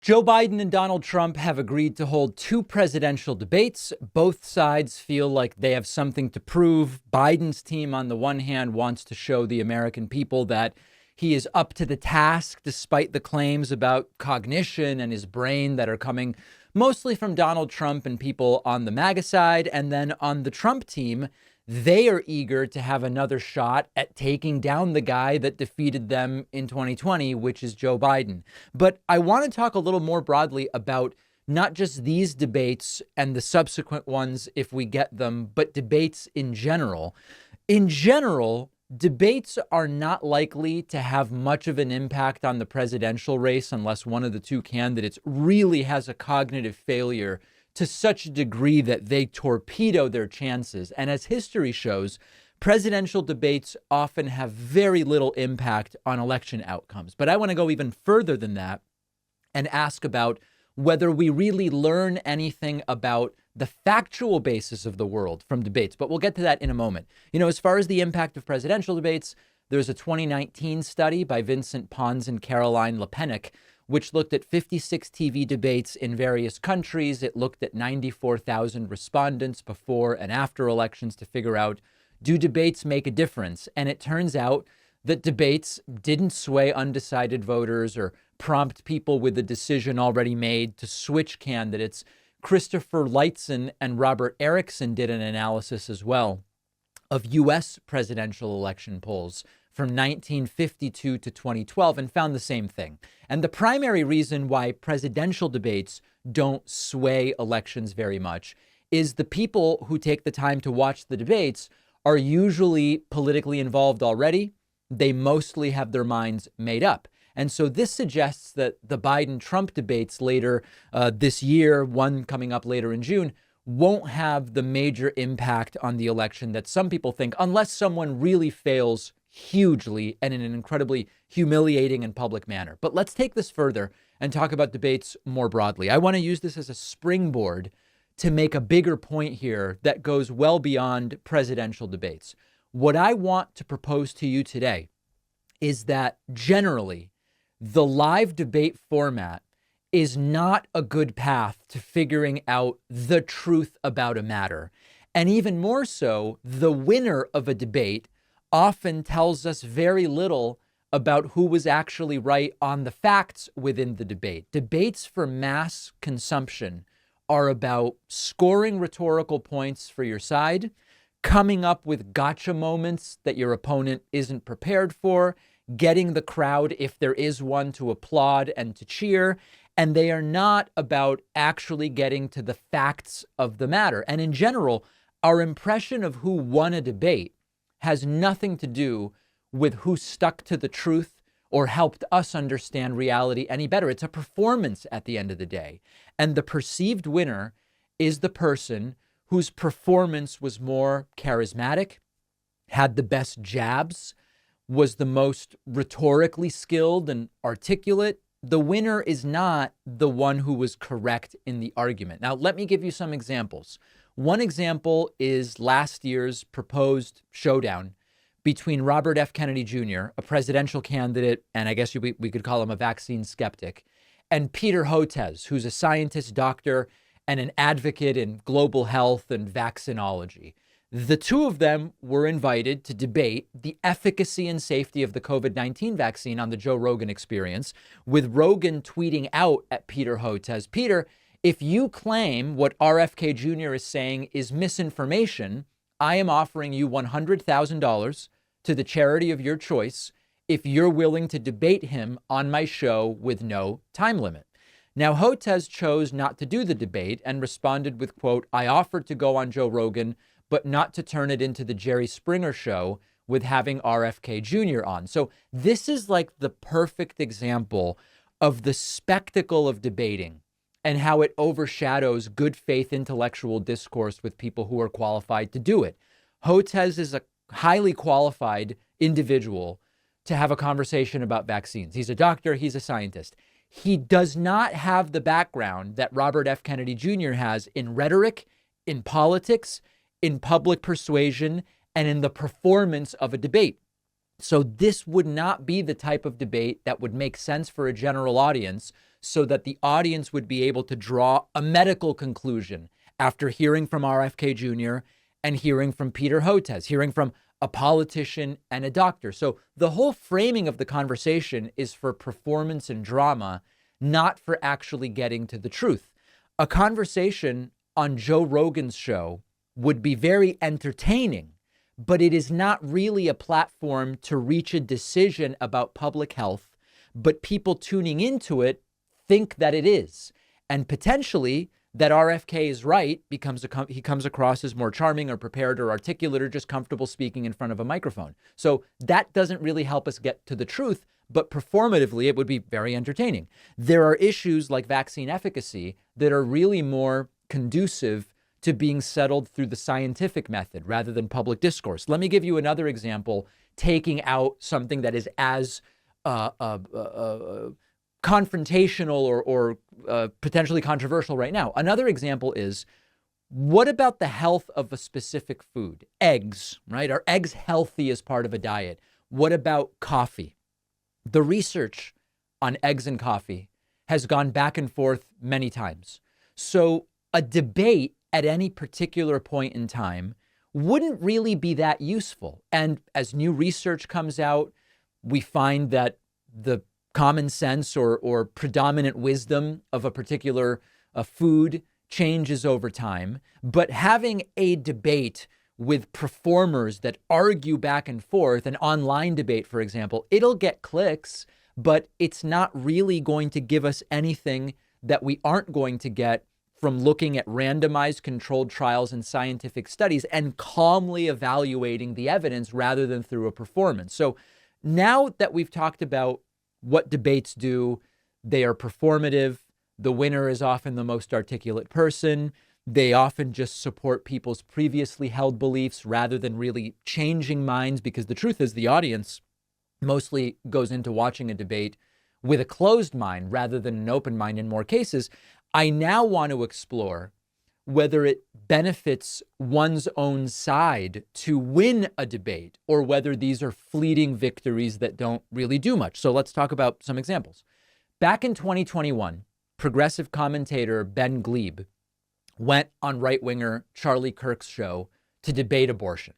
Joe Biden and Donald Trump have agreed to hold two presidential debates. Both sides feel like they have something to prove. Biden's team, on the one hand, wants to show the American people that he is up to the task, despite the claims about cognition and his brain that are coming mostly from Donald Trump and people on the MAGA side. And then on the Trump team, they are eager to have another shot at taking down the guy that defeated them in 2020, which is Joe Biden. But I want to talk a little more broadly about not just these debates and the subsequent ones, if we get them, but debates in general. In general, debates are not likely to have much of an impact on the presidential race unless one of the two candidates really has a cognitive failure to such a degree that they torpedo their chances. And as history shows, presidential debates often have very little impact on election outcomes. But I want to go even further than that and ask about whether we really learn anything about the factual basis of the world from debates. But we'll get to that in a moment. You know, as far as the impact of presidential debates, there's a 2019 study by Vincent Pons and Caroline Lepenik, which looked at 56 TV debates in various countries. It looked at 94,000 respondents before and after elections to figure out, do debates make a difference? And it turns out that debates didn't sway undecided voters or prompt people with a decision already made to switch candidates. Christopher Lightson and Robert Erickson did an analysis as well of U.S. presidential election polls from 1952 to 2012 and found the same thing. And the primary reason why presidential debates don't sway elections very much is the people who take the time to watch the debates are usually politically involved already. They mostly have their minds made up. And so this suggests that the Biden-Trump debates later this year, one coming up later in June, won't have the major impact on the election that some people think, unless someone really fails hugely and in an incredibly humiliating and public manner. But let's take this further and talk about debates more broadly. I want to use this as a springboard to make a bigger point here that goes well beyond presidential debates. What I want to propose to you today is that generally the live debate format is not a good path to figuring out the truth about a matter. And even more so, the winner of a debate often tells us very little about who was actually right on the facts within the debate. Debates for mass consumption are about scoring rhetorical points for your side, coming up with gotcha moments that your opponent isn't prepared for, getting the crowd, if there is one, to applaud and to cheer. And they are not about actually getting to the facts of the matter. And in general, our impression of who won a debate has nothing to do with who stuck to the truth or helped us understand reality any better. It's a performance at the end of the day. And the perceived winner is the person whose performance was more charismatic, had the best jabs, was the most rhetorically skilled and articulate. The winner is not the one who was correct in the argument. Now, let me give you some examples. One example is last year's proposed showdown between Robert F. Kennedy Jr., a presidential candidate, and I guess we could call him a vaccine skeptic, and Peter Hotez, who's a scientist, doctor, and an advocate in global health and vaccinology. The two of them were invited to debate the efficacy and safety of the COVID-19 vaccine on the Joe Rogan Experience, with Rogan tweeting out at Peter Hotez, "Peter, if you claim what RFK Jr. is saying is misinformation, I am offering you $100,000 to the charity of your choice if you're willing to debate him on my show with no time limit." Now, Hotez chose not to do the debate and responded with, quote, "I offered to go on Joe Rogan, but not to turn it into the Jerry Springer show with having RFK Jr. on." So this is like the perfect example of the spectacle of debating and how it overshadows good faith intellectual discourse with people who are qualified to do it. Hotez is a highly qualified individual to have a conversation about vaccines. He's a doctor, he's a scientist. He does not have the background that Robert F. Kennedy Jr. has in rhetoric, in politics, in public persuasion, and in the performance of a debate. So this would not be the type of debate that would make sense for a general audience, so that the audience would be able to draw a medical conclusion after hearing from RFK Jr. and hearing from Peter Hotez, hearing from a politician and a doctor. So the whole framing of the conversation is for performance and drama, not for actually getting to the truth. A conversation on Joe Rogan's show would be very entertaining, but it is not really a platform to reach a decision about public health. But people tuning into it think that it is. And potentially that RFK is right, he comes across as more charming or prepared or articulate or just comfortable speaking in front of a microphone. So that doesn't really help us get to the truth, but performatively, it would be very entertaining. There are issues like vaccine efficacy that are really more conducive to being settled through the scientific method rather than public discourse. Let me give you another example, taking out something that is as confrontational or potentially controversial right now. Another example is, what about the health of a specific food? Eggs, right? Are eggs healthy as part of a diet? What about coffee? The research on eggs and coffee has gone back and forth many times. So a debate at any particular point in time wouldn't really be that useful. And as new research comes out, we find that the common sense or predominant wisdom of a particular food changes over time. But having a debate with performers that argue back and forth, an online debate, for example, it'll get clicks, but it's not really going to give us anything that we aren't going to get from looking at randomized controlled trials and scientific studies and calmly evaluating the evidence rather than through a performance. So now that we've talked about what debates do, they are performative. The winner is often the most articulate person. They often just support people's previously held beliefs rather than really changing minds, because the truth is the audience mostly goes into watching a debate with a closed mind rather than an open mind in more cases. I now want to explore whether it benefits one's own side to win a debate or whether these are fleeting victories that don't really do much. So let's talk about some examples. Back in 2021, progressive commentator Ben Glebe went on right-winger Charlie Kirk's show to debate abortion.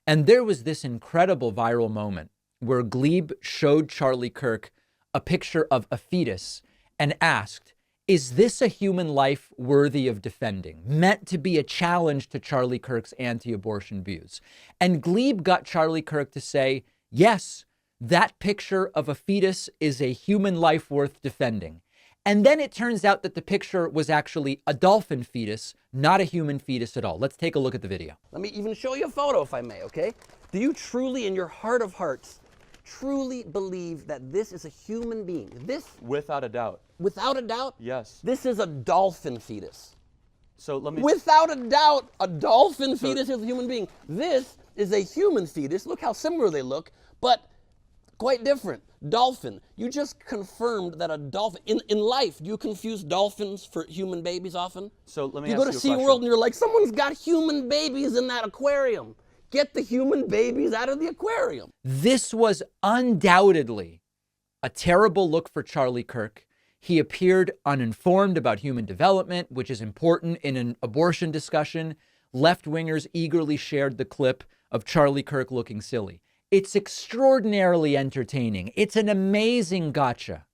And there was this incredible viral moment where Glebe showed Charlie Kirk a picture of a fetus and asked, "Is this a human life worthy of defending?" Meant to be a challenge to Charlie Kirk's anti-abortion views. And Glebe got Charlie Kirk to say, yes, that picture of a fetus is a human life worth defending. And then it turns out that the picture was actually a dolphin fetus, not a human fetus at all. Let's take a look at the video. Let me even show you a photo, if I may, okay? Do you truly, in your heart of hearts, truly believe that this is a human being? This, Without a doubt. without a doubt? Yes. This is a dolphin fetus. So let me. Without a doubt, a dolphin fetus is a human being. This is a human fetus. Look how similar they look, but quite different. Dolphin. You just confirmed that a dolphin, in life, do you confuse dolphins for human babies often? So let me You ask go to you a question. SeaWorld and you're like, someone's got human babies in that aquarium. Get the human babies out of the aquarium. This was undoubtedly a terrible look for Charlie Kirk. He appeared uninformed about human development, which is important in an abortion discussion. Left-wingers eagerly shared the clip of Charlie Kirk looking silly. It's extraordinarily entertaining. It's an amazing gotcha.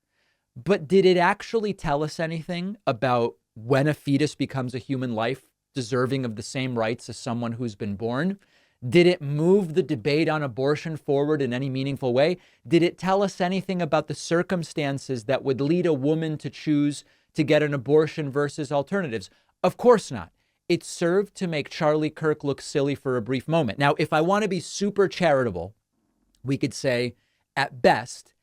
But did it actually tell us anything about when a fetus becomes a human life deserving of the same rights as someone who's been born? Did it move the debate on abortion forward in any meaningful way? Did it tell us anything about the circumstances that would lead a woman to choose to get an abortion versus alternatives? Of course not. It served to make Charlie Kirk look silly for a brief moment. Now, if I want to be super charitable, we could say, at best,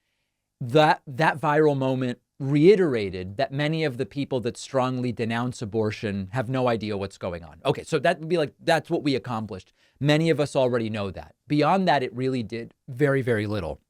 that viral moment reiterated that many of the people that strongly denounce abortion have no idea what's going on. Okay, so that would be like, that's what we accomplished. Many of us already know that. Beyond that, it really did very, very little.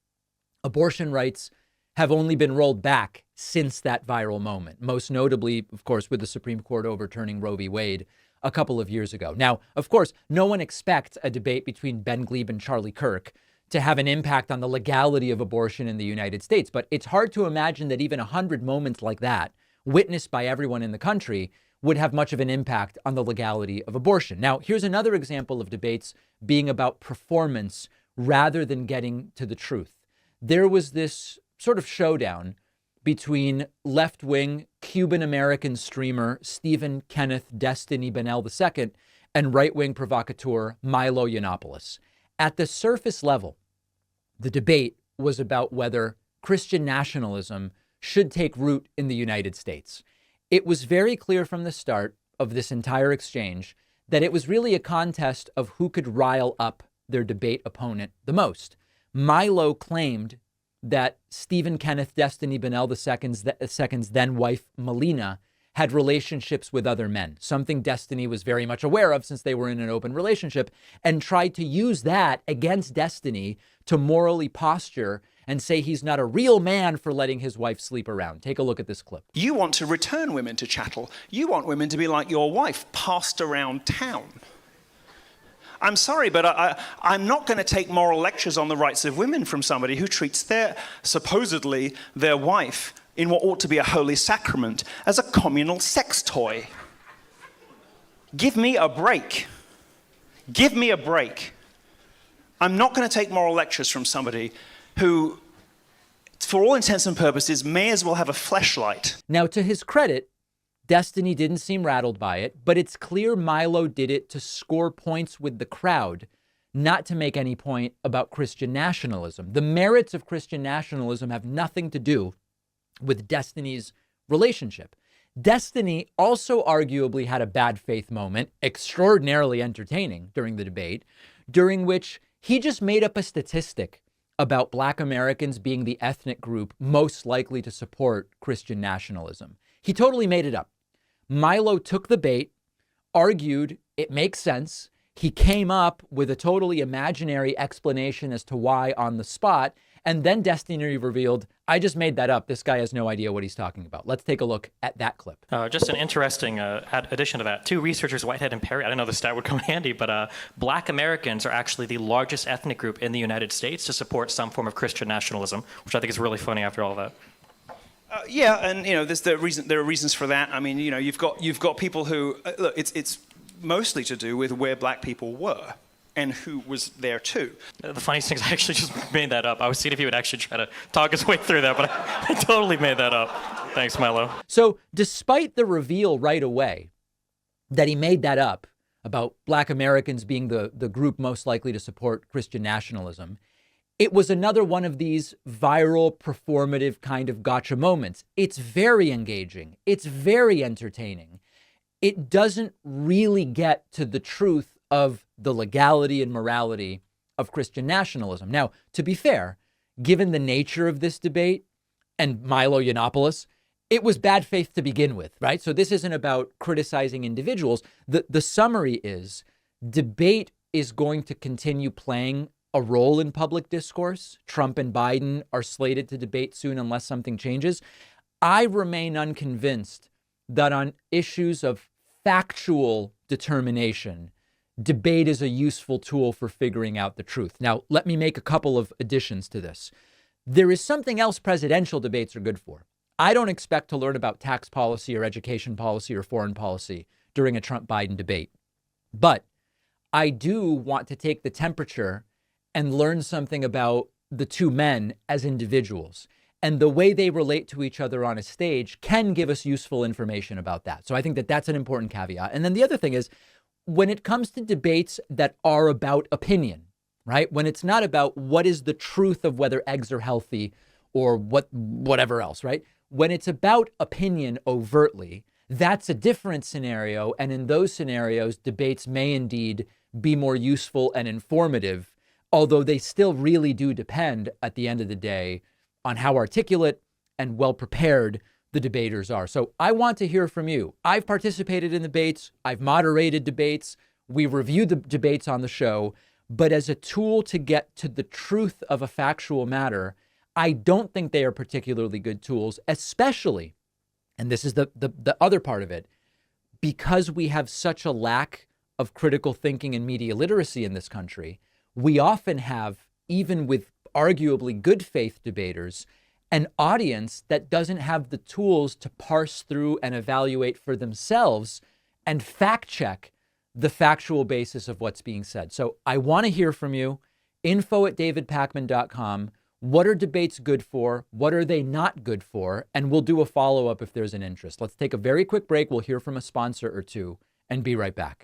Abortion rights have only been rolled back since that viral moment, most notably, of course, with the Supreme Court overturning Roe v. Wade a couple of years ago. Now, of course, no one expects a debate between Ben Glebe and Charlie Kirk to have an impact on the legality of abortion in the United States. But it's hard to imagine that even 100 moments like that, witnessed by everyone in the country, would have much of an impact on the legality of abortion. Now, here's another example of debates being about performance rather than getting to the truth. There was this sort of showdown between left-wing Cuban-American streamer Stephen Kenneth Destiny Bennell II and right-wing provocateur Milo Yiannopoulos. At the surface level, the debate was about whether Christian nationalism should take root in the United States. It was very clear from the start of this entire exchange that it was really a contest of who could rile up their debate opponent the most. Milo claimed that Stephen Kenneth Destiny Bennell II's then wife, Melina, had relationships with other men, something Destiny was very much aware of since they were in an open relationship, and tried to use that against Destiny to morally posture and say he's not a real man for letting his wife sleep around. Take a look at this clip. You want to return women to chattel. You want women to be like your wife, passed around town. I'm sorry, but I'm not going to take moral lectures on the rights of women from somebody who treats supposedly their wife in what ought to be a holy sacrament as a communal sex toy. Give me a break. Give me a break. I'm not going to take moral lectures from somebody who, for all intents and purposes, may as well have a fleshlight. Now, to his credit, Destiny didn't seem rattled by it, but it's clear Milo did it to score points with the crowd, not to make any point about Christian nationalism. The merits of Christian nationalism have nothing to do with Destiny's relationship. Destiny also arguably had a bad faith moment, extraordinarily entertaining during the debate, during which he just made up a statistic about Black Americans being the ethnic group most likely to support Christian nationalism. He totally made it up. Milo took the bait, argued it makes sense. He came up with a totally imaginary explanation as to why on the spot. And then Destiny revealed, I just made that up. This guy has no idea what he's talking about. Let's take a look at that clip. Just an interesting addition to that. Two researchers, Whitehead and Perry, I didn't know the stat would come in handy, but Black Americans are actually the largest ethnic group in the United States to support some form of Christian nationalism, which I think is really funny after all that. Yeah, and there are reasons for that. I mean, you've got people who look. It's mostly to do with where Black people were and who was there too. The funniest thing is I actually just made that up. I was seeing if he would actually try to talk his way through that, but I totally made that up. Thanks, Milo. So despite the reveal right away that he made that up about Black Americans being the group most likely to support Christian nationalism, it was another one of these viral, performative kind of gotcha moments. It's very engaging. It's very entertaining. It doesn't really get to the truth of the legality and morality of Christian nationalism. Now, to be fair, given the nature of this debate and Milo Yiannopoulos, it was bad faith to begin with, right? So this isn't about criticizing individuals. The summary is debate is going to continue playing a role in public discourse. Trump and Biden are slated to debate soon unless something changes. I remain unconvinced that on issues of factual determination, debate is a useful tool for figuring out the truth. Now, let me make a couple of additions to this. There is something else presidential debates are good for. I don't expect to learn about tax policy or education policy or foreign policy during a Trump-Biden debate. But I do want to take the temperature and learn something about the two men as individuals. And the way they relate to each other on a stage can give us useful information about that. So I think that that's an important caveat. And then the other thing is, when it comes to debates that are about opinion, right? When it's not about what is the truth of whether eggs are healthy or whatever else, right? When it's about opinion overtly, that's a different scenario. And in those scenarios, debates may indeed be more useful and informative, although they still really do depend at the end of the day on how articulate and well prepared the debaters are. So I want to hear from you. I've participated in debates. I've moderated debates. We reviewed the debates on the show. But as a tool to get to the truth of a factual matter, I don't think they are particularly good tools, especially, and this is the other part of it, because we have such a lack of critical thinking and media literacy in this country. We often have even with arguably good faith debaters, an audience that doesn't have the tools to parse through and evaluate for themselves and fact check the factual basis of what's being said. So I want to hear from you. info@davidpakman.com. What are debates good for? What are they not good for? And we'll do a follow-up if there's an interest. Let's take a very quick break. We'll hear from a sponsor or two and be right back.